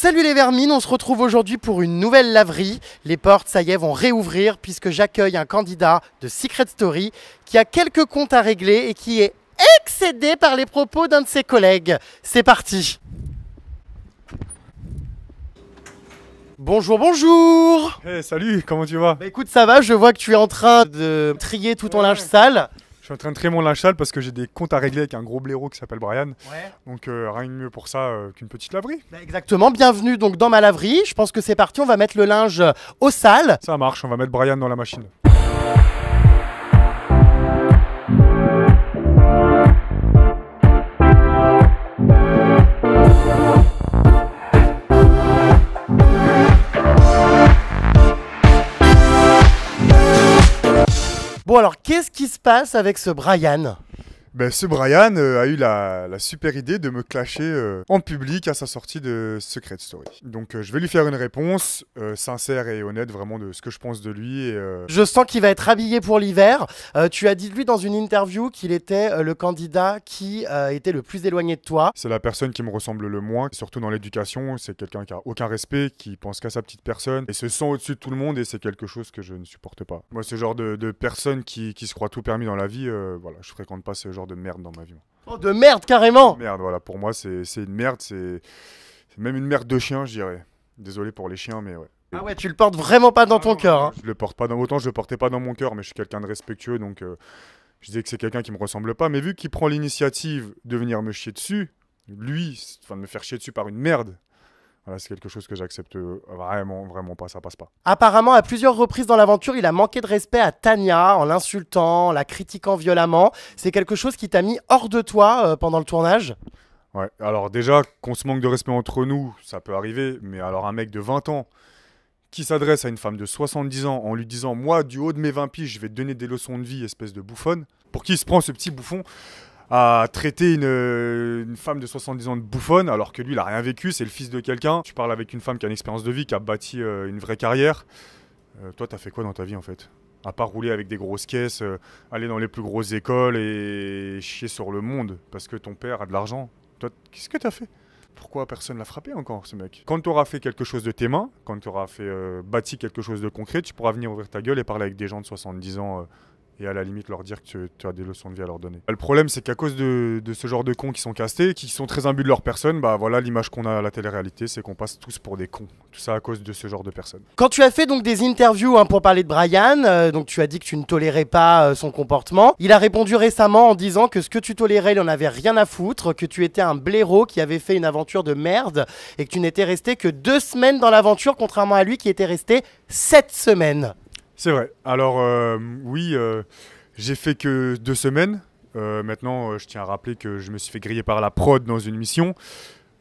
Salut les vermines, on se retrouve aujourd'hui pour une nouvelle laverie. Les portes, ça y est, vont réouvrir puisque j'accueille un candidat de Secret Story qui a quelques comptes à régler et qui est excédé par les propos d'un de ses collègues. C'est parti. Bonjour, bonjour. Hey, salut, comment tu vas? Bah écoute, ça va, je vois que tu es en train de trier tout ton linge sale. Je suis en train de trier mon linge sale parce que j'ai des comptes à régler avec un gros blaireau qui s'appelle Brian. Ouais. Donc rien de mieux pour ça qu'une petite laverie. Bah exactement, bienvenue donc dans ma laverie. Je pense que c'est parti, on va mettre le linge au sale. Ça marche, on va mettre Brian dans la machine. Bon alors, qu'est-ce qui se passe avec ce Brian ? Ben, ce Brian a eu la super idée de me clasher en public à sa sortie de Secret Story. Donc je vais lui faire une réponse sincère et honnête vraiment de ce que je pense de lui. Je sens qu'il va être habillé pour l'hiver. Tu as dit de lui dans une interview qu'il était le candidat qui était le plus éloigné de toi. C'est la personne qui me ressemble le moins, surtout dans l'éducation. C'est quelqu'un qui a aucun respect, qui pense qu'à sa petite personne et se sent au-dessus de tout le monde et c'est quelque chose que je ne supporte pas. Moi, ce genre de personne qui se croit tout permis dans la vie, voilà, je fréquente pas ce genre de merde dans ma vie. Oh, de merde carrément. Merde, voilà, pour moi c'est une merde, c'est même une merde de chien, je dirais. Désolé pour les chiens, mais ouais. Ah ouais, tu le portes vraiment pas dans ton cœur. Hein. Je le porte pas dans autant, je le portais pas dans mon cœur, mais je suis quelqu'un de respectueux, donc je disais que c'est quelqu'un qui me ressemble pas. Mais vu qu'il prend l'initiative de venir me chier dessus, lui, enfin de me faire chier dessus par une merde. Voilà, c'est quelque chose que j'accepte vraiment pas, ça passe pas. Apparemment, à plusieurs reprises dans l'aventure, il a manqué de respect à Tania en l'insultant, la critiquant violemment. C'est quelque chose qui t'a mis hors de toi pendant le tournage ? Ouais, alors déjà, qu'on se manque de respect entre nous, ça peut arriver, mais alors un mec de 20 ans qui s'adresse à une femme de 70 ans en lui disant « Moi, du haut de mes 20 piges, je vais te donner des leçons de vie, espèce de bouffonne », pour qui il se prend ce petit bouffon à traiter une femme de 70 ans de bouffonne alors que lui il a rien vécu, c'est le fils de quelqu'un. Tu parles avec une femme qui a une expérience de vie, qui a bâti une vraie carrière. Toi t'as fait quoi dans ta vie en fait? À part rouler avec des grosses caisses, aller dans les plus grosses écoles et chier sur le monde parce que ton père a de l'argent. Toi qu'est-ce que t'as fait? Pourquoi personne l'a frappé encore ce mec? Quand tu auras fait quelque chose de tes mains, quand tu auras fait bâti quelque chose de concret, tu pourras venir ouvrir ta gueule et parler avec des gens de 70 ans et à la limite leur dire que tu as des leçons de vie à leur donner. Le problème c'est qu'à cause de ce genre de cons qui sont castés, qui sont très imbus de leur personne, bah voilà l'image qu'on a à la télé-réalité, c'est qu'on passe tous pour des cons. Tout ça à cause de ce genre de personnes. Quand tu as fait donc des interviews pour parler de Brian, donc tu as dit que tu ne tolérais pas son comportement. Il a répondu récemment en disant que ce que tu tolérais, il en avait rien à foutre, que tu étais un blaireau qui avait fait une aventure de merde et que tu n'étais resté que 2 semaines dans l'aventure, contrairement à lui qui était resté 7 semaines. C'est vrai. Alors oui, j'ai fait que 2 semaines. Maintenant, je tiens à rappeler que je me suis fait griller par la prod dans une mission.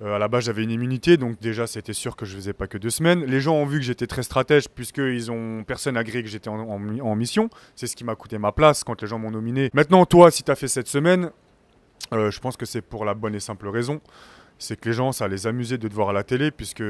À la base, j'avais une immunité, donc déjà, c'était sûr que je faisais pas que 2 semaines. Les gens ont vu que j'étais très stratège, personne n'a grillé que j'étais en mission. C'est ce qui m'a coûté ma place quand les gens m'ont nominé. Maintenant, toi, si tu as fait 7 semaines, je pense que c'est pour la bonne et simple raison. C'est que les gens, ça les amusait de te voir à la télé, puisque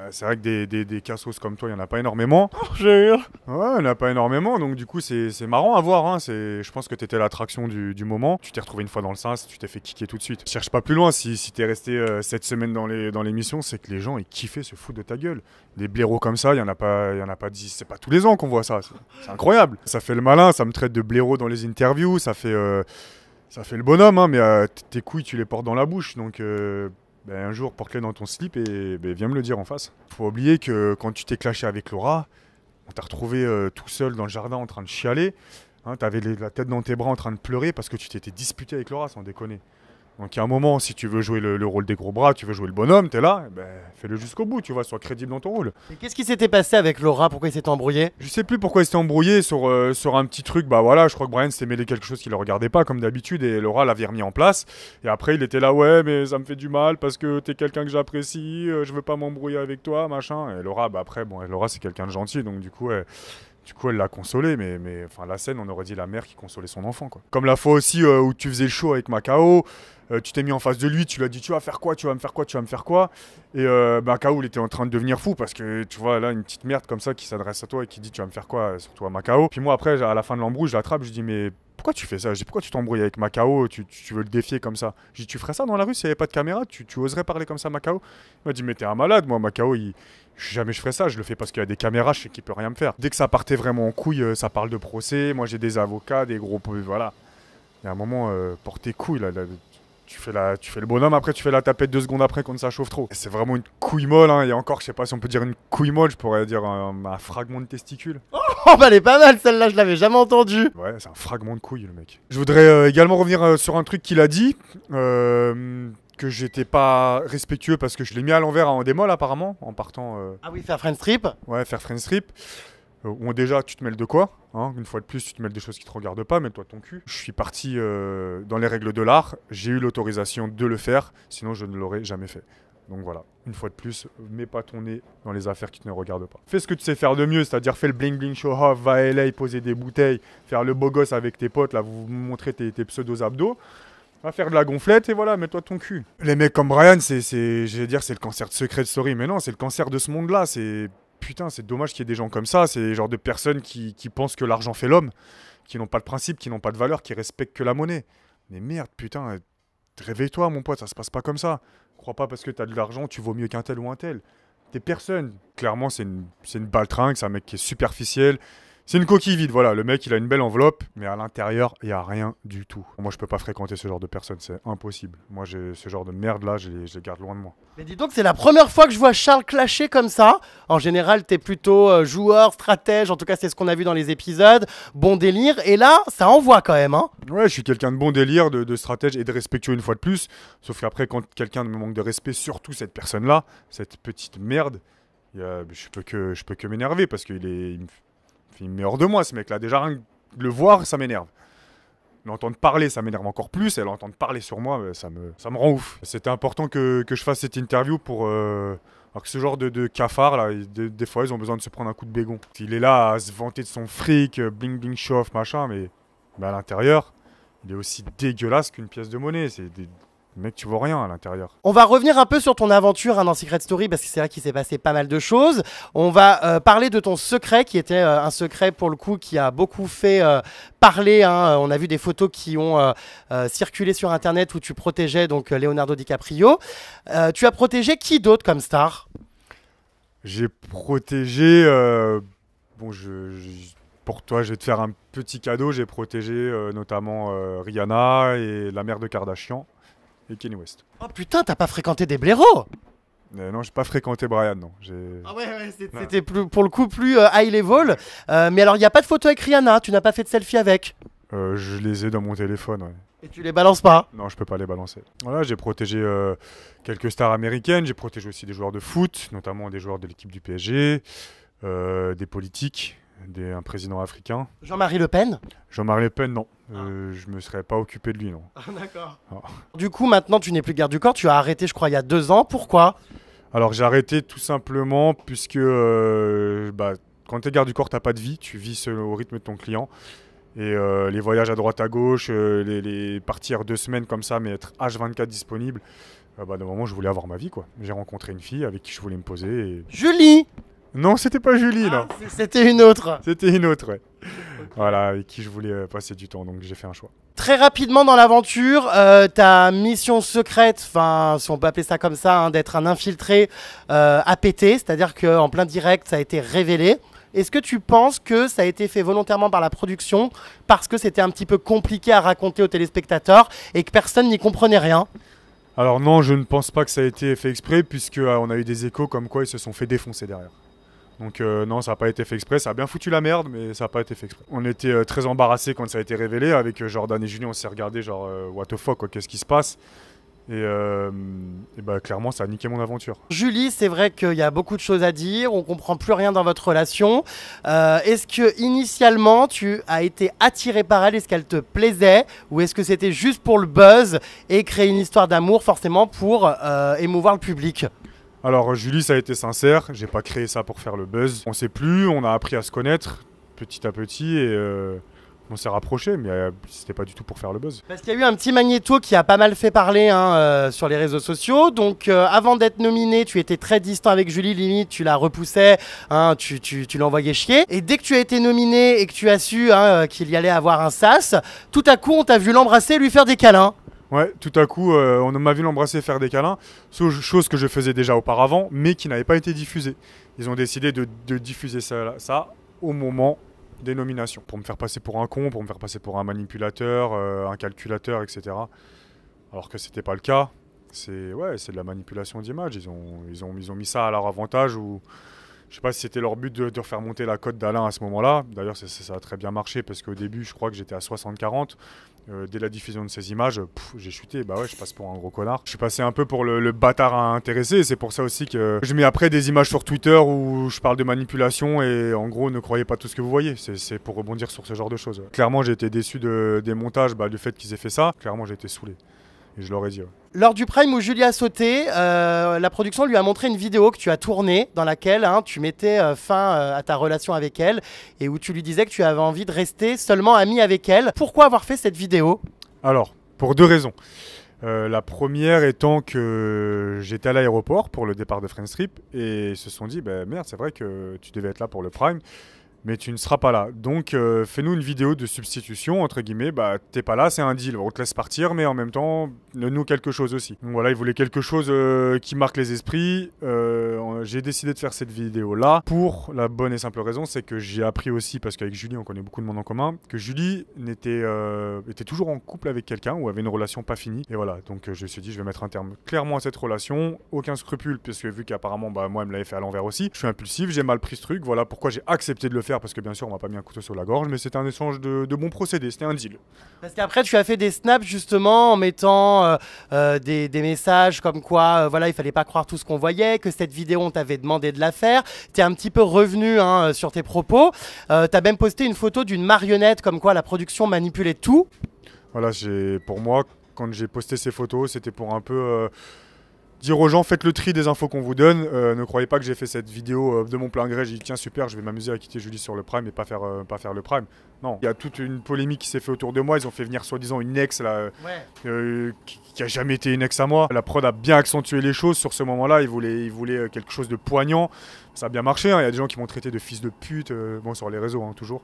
c'est vrai que des cassos comme toi, il n'y en a pas énormément. Ouais, il n'y en a pas énormément, donc du coup, c'est marrant à voir. Hein. Je pense que tu étais l'attraction du moment. Tu t'es retrouvé une fois dans le sens, tu t'es fait kicker tout de suite. Cherche pas plus loin, si tu es resté 7 semaines dans l'émission, c'est que les gens, ils kiffaient se foutre de ta gueule. Des blaireaux comme ça, il n'y en a pas 10, c'est pas tous les ans qu'on voit ça. C'est incroyable. Ça fait le malin, ça me traite de blaireau dans les interviews, ça fait le bonhomme, hein, mais tes couilles, tu les portes dans la bouche, donc... un jour, porte-les dans ton slip et viens me le dire en face. Faut oublier que quand tu t'es clashé avec Laura, on t'a retrouvé tout seul dans le jardin en train de chialer. Hein, t'avais la tête dans tes bras en train de pleurer parce que tu t'étais disputé avec Laura, sans déconner. Donc il y a un moment, si tu veux jouer le rôle des gros bras, tu veux jouer le bonhomme, t'es là, fais-le jusqu'au bout, tu vois, sois crédible dans ton rôle. Et qu'est-ce qui s'était passé avec Laura? Pourquoi il s'était embrouillé? Je sais plus pourquoi il s'était embrouillé sur un petit truc, voilà, je crois que Brian s'était mêlé quelque chose qui le regardait pas comme d'habitude et Laura l'avait remis en place. Et après il était là, ouais mais ça me fait du mal parce que t'es quelqu'un que j'apprécie, je veux pas m'embrouiller avec toi, machin. Et Laura, Laura c'est quelqu'un de gentil, donc du coup elle l'a consolé, mais enfin, la scène, on aurait dit la mère qui consolait son enfant, quoi. Comme la fois aussi où tu faisais le show avec Macao, tu t'es mis en face de lui, tu lui as dit tu vas faire quoi, tu vas me faire quoi, tu vas me faire quoi. Et Macao, il était en train de devenir fou parce que tu vois là une petite merde comme ça qui s'adresse à toi et qui dit tu vas me faire quoi, surtout à Macao. Puis moi après, à la fin de l'embrouille, je l'attrape, je dis mais pourquoi tu fais ça? Je dis, pourquoi tu t'embrouilles avec Macao? Tu veux le défier comme ça? Je dis, tu ferais ça dans la rue s'il n'y avait pas de caméra? Tu oserais parler comme ça à Macao? Il m'a dit, mais t'es un malade, moi, Macao, jamais je ferais ça. Je le fais parce qu'il y a des caméras, je sais qu'il peut rien me faire. Dès que ça partait vraiment en couille, ça parle de procès. Moi, j'ai des avocats, des gros. Voilà. Il y a un moment, porte tes couilles, là. Tu fais le bonhomme, après tu fais la tapette 2 secondes après quand ça chauffe trop. C'est vraiment une couille molle, hein. Et encore, je sais pas si on peut dire une couille molle, je pourrais dire un fragment de testicule. Oh bah elle est pas mal celle-là, je l'avais jamais entendue. Ouais, c'est un fragment de couille le mec. Je voudrais également revenir sur un truc qu'il a dit, que j'étais pas respectueux parce que je l'ai mis à l'envers en démol apparemment, en partant... Ah oui, faire friend strip. Ouais, faire friend strip. Bon, déjà, tu te mêles de quoi, hein? Une fois de plus, tu te mêles des choses qui te regardent pas, mêle-toi ton cul. Je suis parti dans les règles de l'art, j'ai eu l'autorisation de le faire, sinon je ne l'aurais jamais fait. Donc voilà, une fois de plus, mets pas ton nez dans les affaires qui te ne regardent pas. Fais ce que tu sais faire de mieux, c'est-à-dire fais le bling bling show off, va à LA, poser des bouteilles, faire le beau gosse avec tes potes, là, vous montrez tes pseudos abdos. Va faire de la gonflette et voilà, mets-toi ton cul. Les mecs comme Brian, je vais dire, c'est le cancer de Secret Story, mais non, c'est le cancer de ce monde-là, Putain, c'est dommage qu'il y ait des gens comme ça, c'est le genre de personnes qui pensent que l'argent fait l'homme, qui n'ont pas de principe, qui n'ont pas de valeur, qui respectent que la monnaie. Mais merde, putain, réveille-toi mon pote, ça se passe pas comme ça. Crois pas parce que t'as de l'argent, tu vaux mieux qu'un tel ou un tel. T'es personne. Clairement, c'est une baltringue, c'est un mec qui est superficiel. C'est une coquille vide, voilà. Le mec, il a une belle enveloppe, mais à l'intérieur, il n'y a rien du tout. Moi, je peux pas fréquenter ce genre de personnes, c'est impossible. Moi, ce genre de merde-là, je les garde loin de moi. Mais dis donc, c'est la première fois que je vois Charles clasher comme ça. En général, t'es plutôt joueur, stratège, en tout cas, c'est ce qu'on a vu dans les épisodes. Bon délire, et là, ça envoie quand même, hein. Ouais, je suis quelqu'un de bon délire, de stratège et de respectueux une fois de plus. Sauf qu'après, quand quelqu'un me manque de respect, surtout cette personne-là, cette petite merde, je peux que m'énerver parce il me met hors de moi, ce mec-là. Déjà, rien que le voir, ça m'énerve. L'entendre parler, ça m'énerve encore plus. Et l'entendre parler sur moi, ça me rend ouf. C'était important que je fasse cette interview pour... alors que ce genre de cafard, là, des fois, ils ont besoin de se prendre un coup de bégon. Il est là à se vanter de son fric, bling bling show off, machin, mais à l'intérieur, il est aussi dégueulasse qu'une pièce de monnaie. Mec, tu vois rien à l'intérieur. On va revenir un peu sur ton aventure dans Secret Story parce que c'est là qu'il s'est passé pas mal de choses. On va parler de ton secret qui était un secret pour le coup qui a beaucoup fait parler. Hein. On a vu des photos qui ont circulé sur internet où tu protégeais donc Leonardo DiCaprio. Tu as protégé qui d'autre comme star? J'ai protégé... pour toi, je vais te faire un petit cadeau. J'ai protégé notamment Rihanna et la mère de Kardashian. Et Kanye West. Oh putain, t'as pas fréquenté des blaireaux? Non, j'ai pas fréquenté Brian, non. Ah ouais, c'était pour le coup plus high level. Mais alors, il n'y a pas de photo avec Rihanna, tu n'as pas fait de selfie avec? Je les ai dans mon téléphone, ouais. Et tu les balances pas? Non, je peux pas les balancer. Voilà, j'ai protégé quelques stars américaines, j'ai protégé aussi des joueurs de foot, notamment des joueurs de l'équipe du PSG, des politiques, un président africain. Jean-Marie Le Pen? Jean-Marie Le Pen, non. Je me serais pas occupé de lui, non. Ah, d'accord. Ah. Du coup, maintenant, tu n'es plus garde du corps. Tu as arrêté, je crois, il y a 2 ans. Pourquoi? Alors, j'ai arrêté tout simplement puisque quand tu es garde du corps, tu n'as pas de vie. Tu vis au rythme de ton client. Et les voyages à droite à gauche, les partir 2 semaines comme ça, mais être H24 disponible, d'un moment, je voulais avoir ma vie, quoi. J'ai rencontré une fille avec qui je voulais me poser. Et... Julie! Non, c'était pas Julie, non. C'était une autre. C'était une autre, ouais. Voilà, avec qui je voulais passer du temps, donc j'ai fait un choix. Très rapidement dans l'aventure, ta mission secrète, enfin si on peut appeler ça comme ça, hein, d'être un infiltré a pété, c'est-à-dire qu'en plein direct ça a été révélé. Est-ce que tu penses que ça a été fait volontairement par la production parce que c'était un petit peu compliqué à raconter aux téléspectateurs et que personne n'y comprenait rien? Alors non, je ne pense pas que ça a été fait exprès puisque on a eu des échos comme quoi ils se sont fait défoncer derrière. Donc non, ça n'a pas été fait exprès, ça a bien foutu la merde, mais ça n'a pas été fait exprès. On était très embarrassés quand ça a été révélé, avec Jordan et Julie, on s'est regardé genre what the fuck, qu'est-ce qui se passe? Et clairement, ça a niqué mon aventure. Julie, c'est vrai qu'il y a beaucoup de choses à dire, on comprend plus rien dans votre relation. Est-ce que initialement tu as été attiré par elle, est-ce qu'elle te plaisait, ou est-ce que c'était juste pour le buzz et créer une histoire d'amour forcément pour émouvoir le public? Alors Julie, ça a été sincère, j'ai pas créé ça pour faire le buzz. On sait plus, on a appris à se connaître petit à petit et On s'est rapprochés, mais c'était pas du tout pour faire le buzz. Parce qu'il y a eu un petit magnéto qui a pas mal fait parler sur les réseaux sociaux. Donc avant d'être nominé, tu étais très distant avec Julie, limite tu la repoussais, hein, tu l'envoyais chier. Et dès que tu as été nominé et que tu as su qu'il y allait avoir un sas, tout à coup on t'a vu l'embrasser et lui faire des câlins. Ouais, tout à coup, on m'a vu l'embrasser et faire des câlins, chose que je faisais déjà auparavant, mais qui n'avait pas été diffusée. Ils ont décidé de diffuser ça au moment des nominations, pour me faire passer pour un con, pour me faire passer pour un manipulateur, un calculateur, etc. Alors que c'était pas le cas. C'est de la manipulation d'image. Ils ont mis ça à leur avantage ou je sais pas si c'était leur but de faire monter la cote d'Alain à ce moment-là. D'ailleurs, ça a très bien marché parce qu'au début, je crois que j'étais à 60-40. Dès la diffusion de ces images, j'ai chuté. Bah ouais, je passe pour un gros connard. Je suis passé un peu pour le bâtard à intéresser. C'est pour ça aussi que je mets après des images sur Twitter où je parle de manipulation et en gros, ne croyez pas tout ce que vous voyez. C'est pour rebondir sur ce genre de choses. Clairement, j'ai été déçu des montages, du fait qu'ils aient fait ça. Clairement, j'ai été saoulé. Et je leur ai dit. Ouais. Lors du Prime où Julie a sauté, la production lui a montré une vidéo que tu as tournée dans laquelle tu mettais fin à ta relation avec elle et où tu lui disais que tu avais envie de rester seulement ami avec elle. Pourquoi avoir fait cette vidéo? Alors, pour deux raisons. La première étant que j'étais à l'aéroport pour le départ de Friends Trip et ils se sont dit merde, c'est vrai que tu devais être là pour le Prime. Mais tu ne seras pas là. Donc, fais-nous une vidéo de substitution, entre guillemets. T'es pas là, c'est un deal. On te laisse partir, mais en même temps, donne-nous quelque chose aussi. Donc voilà, ils voulaient quelque chose qui marque les esprits. J'ai décidé de faire cette vidéo-là pour la bonne et simple raison, c'est que j'ai appris aussi, parce qu'avec Julie, on connaît beaucoup de monde en commun, que Julie était toujours en couple avec quelqu'un ou avait une relation pas finie. Et voilà, donc je me suis dit, je vais mettre un terme clairement à cette relation. Aucun scrupule, puisque vu qu'apparemment, moi, elle me l'avait fait à l'envers aussi. Je suis impulsif, j'ai mal pris ce truc. Voilà pourquoi j'ai accepté de le faire. Parce que bien sûr on m'a pas mis un couteau sur la gorge, mais c'était un échange de bons procédés, c'était un deal. Parce qu'après tu as fait des snaps justement en mettant des messages comme quoi voilà, il fallait pas croire tout ce qu'on voyait, que cette vidéo on t'avait demandé de la faire. Tu es un petit peu revenu sur tes propos. Tu as même posté une photo d'une marionnette comme quoi la production manipulait tout. Voilà, pour moi, quand j'ai posté ces photos, c'était pour un peu... dire aux gens, faites le tri des infos qu'on vous donne. Ne croyez pas que j'ai fait cette vidéo de mon plein gré. J'ai dit, tiens, super, je vais m'amuser à quitter Julie sur le Prime et pas faire le Prime. Non, il y a toute une polémique qui s'est fait autour de moi. Ils ont fait venir soi-disant une ex là, qui a jamais été une ex à moi. La prod a bien accentué les choses sur ce moment-là. Ils voulaient quelque chose de poignant. Ça a bien marché. Il y a des gens qui m'ont traité de fils de pute, sur les réseaux, toujours.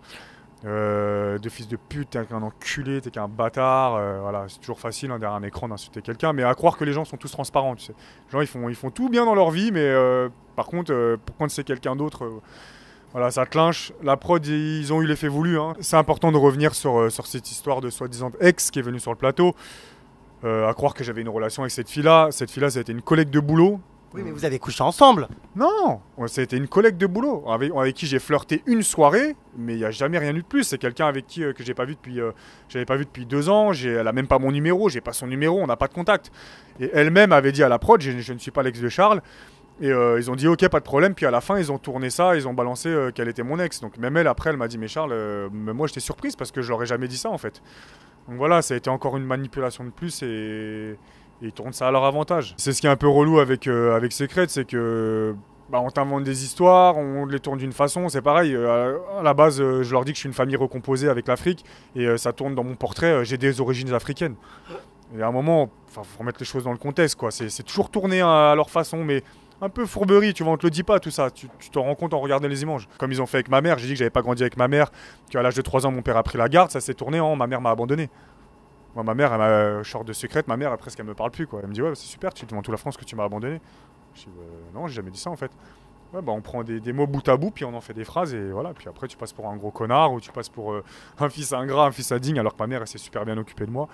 De fils de pute, t'es qu'un enculé, t'es qu'un bâtard, voilà, c'est toujours facile derrière un écran d'insulter quelqu'un, mais à croire que les gens sont tous transparents, tu sais. Les gens ils font tout bien dans leur vie, mais par contre, quand c'est quelqu'un d'autre, voilà, ça clinche. La prod, ils ont eu l'effet voulu. C'est important de revenir sur cette histoire de soi-disant ex qui est venue sur le plateau, à croire que j'avais une relation avec cette fille-là. Cette fille-là, ça a été une collègue de boulot. Oui, mais vous avez couché ensemble. Non, ça a été une collègue de boulot avec qui j'ai flirté une soirée, mais il n'y a jamais rien eu de plus. C'est quelqu'un avec qui que j'avais pas vu depuis 2 ans. Elle a même pas mon numéro, j'ai pas son numéro, on n'a pas de contact. Et elle-même avait dit à la prod, je ne suis pas l'ex de Charles. Et ils ont dit ok, pas de problème. Puis à la fin, ils ont tourné ça, ils ont balancé qu'elle était mon ex. Donc même elle, après, elle m'a dit mais Charles, moi j'étais surprise parce que je leur ai jamais dit ça en fait. Donc voilà, ça a été encore une manipulation de plus et ils tournent ça à leur avantage. C'est ce qui est un peu relou avec Secret, c'est que on t'invente des histoires, on les tourne d'une façon, c'est pareil. À la base, je leur dis que je suis une famille recomposée avec l'Afrique et ça tourne dans mon portrait, j'ai des origines africaines. Et à un moment, faut remettre les choses dans le contexte, quoi. C'est toujours tourné à leur façon, mais un peu fourberie, tu vois, on te le dit pas tout ça, tu te rends compte en regardant les images. Comme ils ont fait avec ma mère, j'ai dit que j'avais pas grandi avec ma mère, qu'à l'âge de 3 ans, mon père a pris la garde, ça s'est tourné en ma mère m'a abandonné. Moi, ma mère, short de Secret, ma mère, presque, elle me parle plus, quoi. Elle me dit, ouais, c'est super, tu demandes toute la France que tu m'as abandonné. Je dis, non, j'ai jamais dit ça, en fait. Ouais, on prend des mots bout à bout, puis on en fait des phrases, et voilà. Puis après, tu passes pour un gros connard, ou tu passes pour un fils ingrat, un fils indigne, alors que ma mère, elle s'est super bien occupée de moi.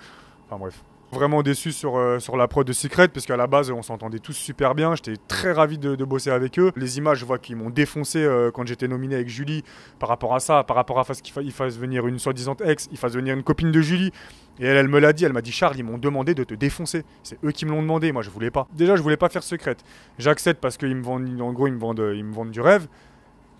Enfin, bref. Vraiment déçu sur la prod de Secret, parce qu'à la base, on s'entendait tous super bien. J'étais très ravi de bosser avec eux. Les images, je vois qu'ils m'ont défoncé quand j'étais nominé avec Julie par rapport à ça, par rapport à qu'il fasse venir une soi-disant ex, il fasse venir une copine de Julie. Et elle me l'a dit, elle m'a dit Charles, ils m'ont demandé de te défoncer. C'est eux qui me l'ont demandé, moi je voulais pas. Déjà, je voulais pas faire Secret. J'accepte parce qu'ils me vendent, en gros, ils me vendent du rêve.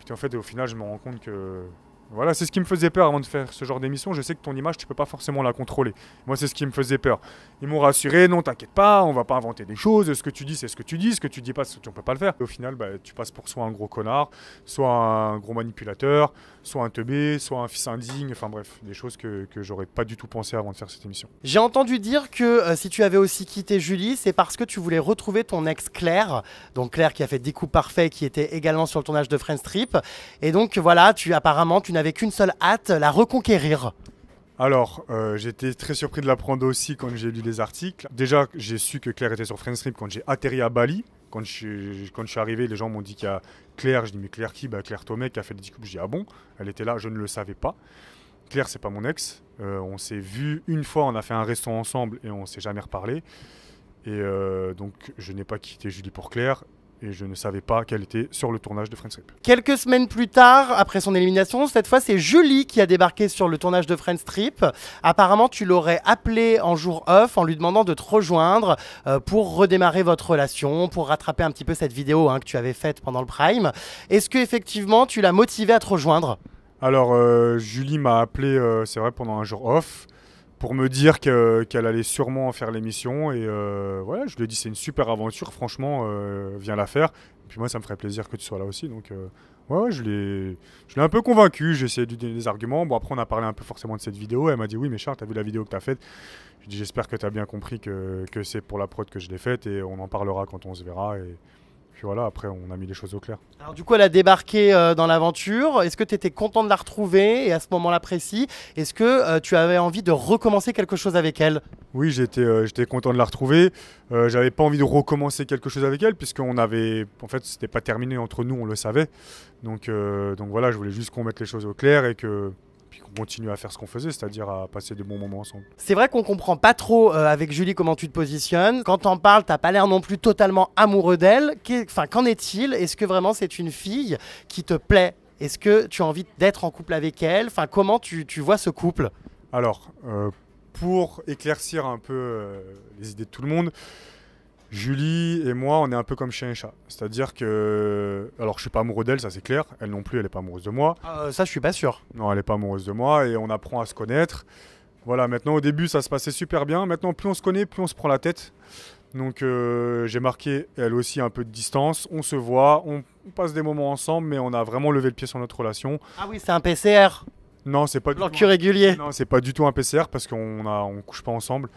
Puis en fait, au final, je me rends compte que Voilà, c'est ce qui me faisait peur avant de faire ce genre d'émission. Je sais que ton image, tu peux pas forcément la contrôler. Moi, c'est ce qui me faisait peur. Ils m'ont rassuré, non, t'inquiète pas, on va pas inventer des choses. Ce que tu dis, c'est ce que tu dis. Ce que tu dis pas, c'est que tu ne peux pas le faire. Et au final, tu passes pour soit un gros connard, soit un gros manipulateur, soit un teubé, soit un fils indigne. Enfin bref, des choses que j'aurais pas du tout pensé avant de faire cette émission. J'ai entendu dire que si tu avais aussi quitté Julie, c'est parce que tu voulais retrouver ton ex Claire. Donc Claire qui a fait 10 coups parfaits, qui était également sur le tournage de Friends Trip. Et donc voilà, apparemment, tu n'avais qu'une seule hâte, la reconquérir. Alors, j'étais très surpris de l'apprendre aussi quand j'ai lu les articles. Déjà, j'ai su que Claire était sur Friends Trip quand j'ai atterri à Bali. Quand je suis arrivé, les gens m'ont dit qu'il y a Claire. Je dis mais Claire qui? Claire Tomei qui a fait les 10 couples. Je dis ah bon? Elle était là, je ne le savais pas. Claire, c'est pas mon ex. On s'est vu une fois, on a fait un restaurant ensemble et on s'est jamais reparlé. Et donc, je n'ai pas quitté Julie pour Claire. Et je ne savais pas qu'elle était sur le tournage de Friends Trip. Quelques semaines plus tard, après son élimination, cette fois c'est Julie qui a débarqué sur le tournage de Friends Trip. Apparemment, tu l'aurais appelée en jour off en lui demandant de te rejoindre pour redémarrer votre relation, pour rattraper un petit peu cette vidéo que tu avais faite pendant le Prime. Est-ce que effectivement tu l'as motivée à te rejoindre? Alors, Julie m'a appelé, c'est vrai, pendant un jour off, pour me dire qu'elle allait sûrement faire l'émission. Et voilà, je lui ai dit c'est une super aventure, franchement, viens la faire. Et puis moi, ça me ferait plaisir que tu sois là aussi. Donc, ouais, je l'ai un peu convaincu. J'ai essayé de lui donner des arguments. Bon, après, on a parlé un peu forcément de cette vidéo. Elle m'a dit oui, mais Charles, t'as vu la vidéo que t'as faite? Je lui ai dit j'espère que t'as bien compris que c'est pour la prod que je l'ai faite et on en parlera quand on se verra. Et puis voilà, après, on a mis les choses au clair. Alors du coup, elle a débarqué dans l'aventure. Est-ce que tu étais content de la retrouver? Et à ce moment-là précis, est-ce que tu avais envie de recommencer quelque chose avec elle? Oui, j'étais content de la retrouver. J'avais pas envie de recommencer quelque chose avec elle, puisqu'on avait, en fait, c'était pas terminé entre nous, on le savait. Donc voilà, je voulais juste qu'on mette les choses au clair et qu'on continue à faire ce qu'on faisait, c'est-à-dire à passer de bons moments ensemble. C'est vrai qu'on comprend pas trop avec Julie comment tu te positionnes. Quand t'en parles, t'as pas l'air non plus totalement amoureux d'elle. Qu'en est-il? Est-ce que vraiment c'est une fille qui te plaît? Est-ce que tu as envie d'être en couple avec elle? Enfin, comment tu vois ce couple? Alors, pour éclaircir un peu les idées de tout le monde, Julie et moi, on est un peu comme chien et chat. C'est-à-dire que... Alors, je suis pas amoureux d'elle, ça c'est clair. Elle non plus, elle est pas amoureuse de moi. Ça, je suis pas sûr. Non, elle est pas amoureuse de moi et on apprend à se connaître. Voilà, maintenant, au début, ça se passait super bien. Maintenant, plus on se connaît, plus on se prend la tête. Donc, j'ai marqué, elle aussi, un peu de distance. On se voit, on passe des moments ensemble, mais on a vraiment levé le pied sur notre relation. Ah oui, c'est un PCR. Non, c'est pas du tout régulier. Non, c'est pas du tout un PCR parce on couche pas ensemble.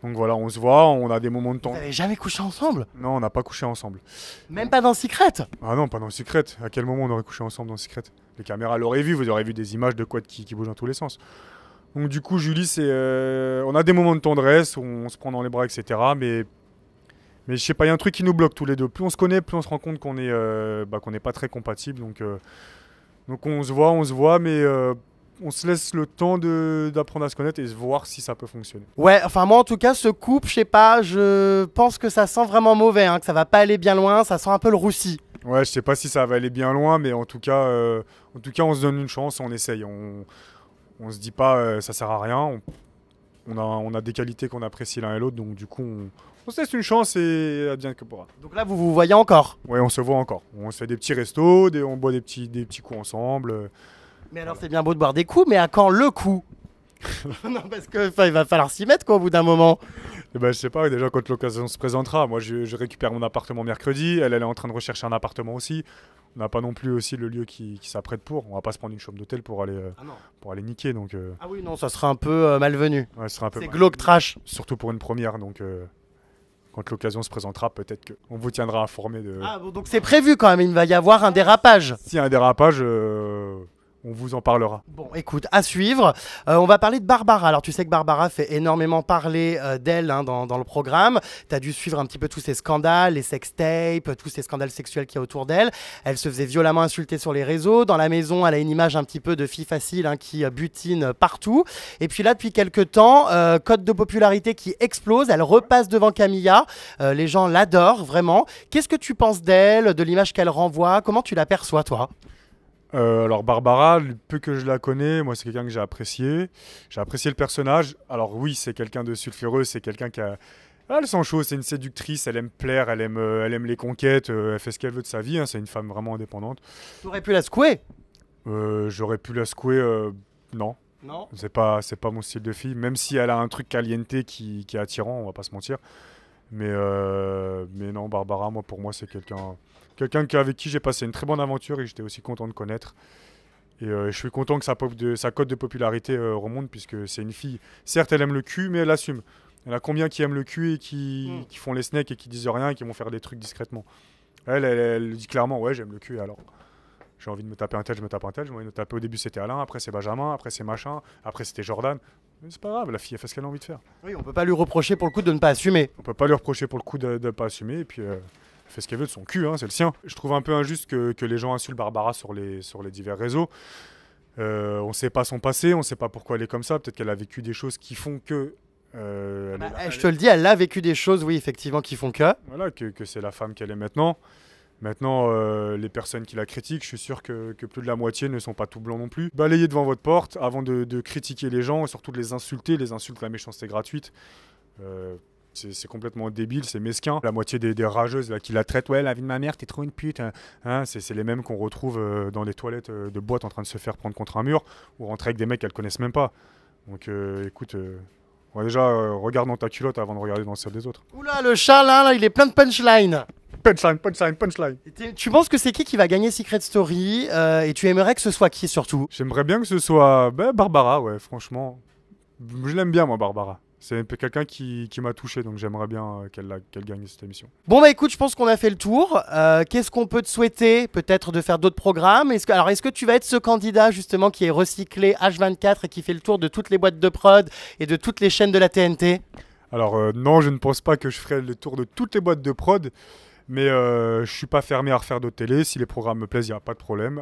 Donc voilà, on se voit, on a des moments de temps. Vous n'avez jamais couché ensemble? Non, on n'a pas couché ensemble. Même pas dans Secret? Ah non, pas dans Secret. À quel moment on aurait couché ensemble dans Secret? Les caméras l'auraient vu, vous aurez vu des images de quad qui bougent dans tous les sens. Donc du coup, Julie, on a des moments de tendresse où on se prend dans les bras, etc. Mais je sais pas, il y a un truc qui nous bloque tous les deux. Plus on se connaît, plus on se rend compte qu'on n'est pas très compatibles. Donc on se voit, mais on se laisse le temps d'apprendre à se connaître et de voir si ça peut fonctionner. Ouais, enfin moi en tout cas, ce couple, je sais pas, je pense que ça sent vraiment mauvais, que ça va pas aller bien loin, ça sent un peu le roussi. Ouais, je sais pas si ça va aller bien loin, mais en tout cas, on se donne une chance, on essaye. On se dit pas ça sert à rien. On a des qualités qu'on apprécie l'un et l'autre, donc du coup, on se laisse une chance et advienne que pourra. Donc là, vous vous voyez encore? Ouais, on se voit encore. On se fait des petits restos, on boit des petits coups ensemble. Mais alors, c'est bien beau de boire des coups, mais à quand le coup? Non, parce que il va falloir s'y mettre au bout d'un moment. Et je sais pas, déjà quand l'occasion se présentera. Moi, je récupère mon appartement mercredi. Elle est en train de rechercher un appartement aussi. On n'a pas non plus aussi le lieu qui s'apprête pour. On va pas se prendre une chambre d'hôtel pour aller niquer. Donc, Ah oui, non, ça serait un peu malvenu. Ouais, ce serait un peu c'est glauque trash. Surtout pour une première. Donc, quand l'occasion se présentera, peut-être qu'on vous tiendra informé de... Ah, bon, donc c'est prévu quand même, il va y avoir un dérapage. S'il y a un dérapage... on vous en parlera. Bon, écoute, à suivre. On va parler de Barbara. Alors, tu sais que Barbara fait énormément parler d'elle dans le programme. Tu as dû suivre un petit peu tous ces scandales, les sextapes, tous ces scandales sexuels qu'il y a autour d'elle. Elle se faisait violemment insulter sur les réseaux. Dans la maison, elle a une image un petit peu de fille facile qui butine partout. Et puis là, depuis quelques temps, cote de popularité qui explose. Elle repasse devant Camilla. Les gens l'adorent, vraiment. Qu'est-ce que tu penses d'elle, de l'image qu'elle renvoie? Comment tu la perçois, toi? Alors Barbara, le peu que je la connais, moi c'est quelqu'un que j'ai apprécié. J'ai apprécié le personnage. Alors oui, c'est quelqu'un de sulfureux, c'est quelqu'un qui a... Elle sent chaud, c'est une séductrice, elle aime plaire, elle aime les conquêtes, elle fait ce qu'elle veut de sa vie, c'est une femme vraiment indépendante. Tu aurais pu la secouer? J'aurais pu la secouer, non. Non. C'est pas mon style de fille, même si elle a un truc caliente qui est attirant, on va pas se mentir. Mais non, Barbara, pour moi, c'est quelqu'un avec qui j'ai passé une très bonne aventure et j'étais aussi content de connaître. Et je suis content que sa cote de popularité remonte, puisque c'est une fille. Certes, elle aime le cul, mais elle assume. Il y en a combien qui aiment le cul et qui font les snakes et qui disent rien et qui vont faire des trucs discrètement. Elle dit clairement, ouais, j'aime le cul, alors j'ai envie de me taper un tel, je me tape un tel. J'ai envie de me taper, au début c'était Alain, après c'est Benjamin, après c'est machin, après c'était Jordan. Mais c'est pas grave, la fille elle fait ce qu'elle a envie de faire. Oui, on peut pas lui reprocher pour le coup de ne pas assumer. On peut pas lui reprocher pour le coup de ne pas assumer, et puis elle fait ce qu'elle veut de son cul, hein, c'est le sien. Je trouve un peu injuste que les gens insultent Barbara sur les divers réseaux. On sait pas son passé, on sait pas pourquoi elle est comme ça, peut-être qu'elle a vécu des choses qui font que... je te le dis, elle a vécu des choses, oui, effectivement, qui font que... Voilà, que c'est la femme qu'elle est maintenant. Maintenant, les personnes qui la critiquent, je suis sûr que plus de la moitié ne sont pas tout blancs non plus. Balayez devant votre porte avant de critiquer les gens et surtout de les insulter. Les insultes, la méchanceté gratuite. C'est complètement débile, c'est mesquin. La moitié des rageuses là, qui la traitent, ouais, la vie de ma mère, t'es trop une pute. Hein, c'est les mêmes qu'on retrouve dans les toilettes de boîte en train de se faire prendre contre un mur ou rentrer avec des mecs qu'elles connaissent même pas. Donc écoute, déjà, regarde dans ta culotte avant de regarder dans celle des autres. Oula, le chat là, il est plein de punchline. Punchline. Tu penses que c'est qui va gagner Secret Story et tu aimerais que ce soit qui surtout? J'aimerais bien que ce soit Barbara, ouais, franchement. Je l'aime bien, moi, Barbara. C'est quelqu'un qui m'a touché, donc j'aimerais bien qu'elle gagne cette émission. Bon bah écoute, je pense qu'on a fait le tour. Qu'est-ce qu'on peut te souhaiter? Peut-être de faire d'autres programmes. Est-ce que tu vas être ce candidat justement qui est recyclé H24 et qui fait le tour de toutes les boîtes de prod et de toutes les chaînes de la TNT? Alors non, je ne pense pas que je ferai le tour de toutes les boîtes de prod. Mais je suis pas fermé à refaire d'autres télés. Si les programmes me plaisent, il n'y a pas de problème.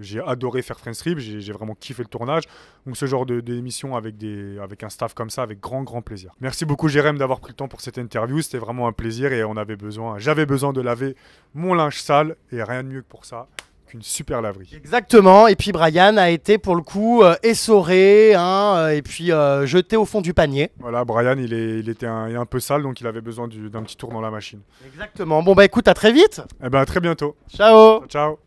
J'ai adoré faire Friends Strip, j'ai vraiment kiffé le tournage. Donc ce genre d'émission avec un staff comme ça, avec grand plaisir. Merci beaucoup Jérém d'avoir pris le temps pour cette interview. C'était vraiment un plaisir et j'avais besoin de laver mon linge sale et rien de mieux que pour ça qu'une super laverie. Exactement, et puis Brian a été pour le coup essoré et puis jeté au fond du panier. Voilà, Brian il était un peu sale, donc il avait besoin d'un petit tour dans la machine. Exactement, bon bah écoute, à très vite. Eh ben à très bientôt. Ciao. Ciao.